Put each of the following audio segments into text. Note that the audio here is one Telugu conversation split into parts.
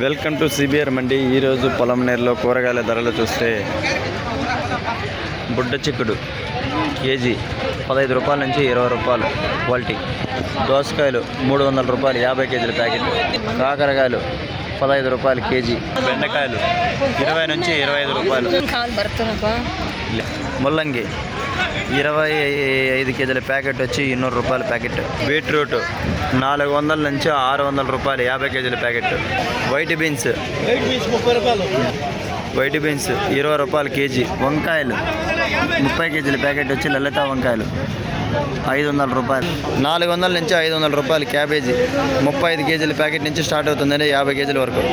వెల్కమ్ టు సిబిఆర్ మండి. ఈరోజు పొలంనేరులో కూరగాయల ధరలు చూస్తే బుడ్డ చిక్కుడు కేజీ 15 రూపాయల నుంచి 20 రూపాయలు క్వాలిటీ. దోసకాయలు 300 రూపాయలు 50 కేజీల ప్యాకెట్. కాకరకాయలు 15 రూపాయలు కేజీ. బెండకాయలు 20 నుంచి 25 రూపాయలు. ముల్లంగి 25 కేజీల ప్యాకెట్ వచ్చి 200 రూపాయల ప్యాకెట్. బీట్రూట్ 400 నుంచి 600 రూపాయలు 50 కేజీల ప్యాకెట్. వైట్ బీన్స్ 20 రూపాయలు కేజీ. వంకాయలు 30 కేజీల ప్యాకెట్ వచ్చి లలిత వంకాయలు 500 రూపాయలు. 400 నుంచి 500 రూపాయలు క్యాబేజీ. 35 కేజీల ప్యాకెట్ నుంచి స్టార్ట్ అవుతుందండి 50 కేజీల వరకు.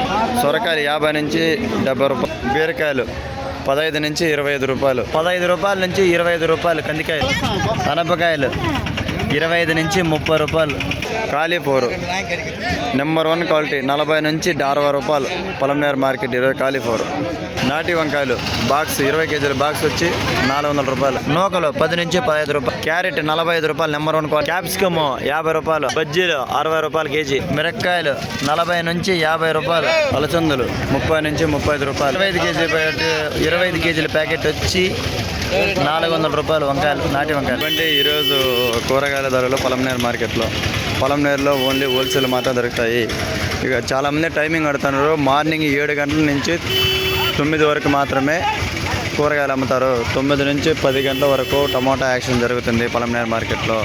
సొరకాయలు 50 నుంచి 70 రూపాయలు. బీరకాయలు 15 నుంచి 25 రూపాయలు. 15 రూపాయల నుంచి 25 రూపాయలు కందికాయలు. అనపకాయలు 25 నుంచి 30 రూపాయలు. కాలీఫ్లవర్ నెంబర్ 1 క్వాలిటీ 40 నుంచి 60 రూపాయలు. Polamneru market 20 cauliflower. నాటి వంకాయలు బాక్స్ 20 కేజీల బాక్స్ వచ్చి 400 రూపాయలు. నూకలు 10 నుంచి 15 రూపాయలు. క్యారెట్ 45 రూపాయలు నెంబర్ 1 క్వాలిటీ. క్యాప్సికమ్ 50 రూపాయలు. బజ్జీలు 60 రూపాయలు కేజీ. మిరపకాయలు 40 నుంచి 50 రూపాయలు. అలచందులు 30 నుంచి 35 రూపాయలు. 25 కేజీల ప్యాకెట్ వచ్చి 400 రూపాయలు. వంకాయలు నాటి వంకాయలు. అంటే ఈరోజు కూరగాయల ధరలు పొలంనేరు మార్కెట్లో. పొలంనేరులో ఓన్లీ హోల్సేల్ మాత్రం దొరుకుతాయి. ఇక చాలామంది టైమింగ్ అడుగుతున్నారు. మార్నింగ్ 7 గంటల నుంచి 9 వరకు మాత్రమే కూరగాయలు అమ్ముతారు. 9 నుంచి 10 గంటల వరకు టమోటా యాక్షన్ జరుగుతుంది పొలంనేరు మార్కెట్లో.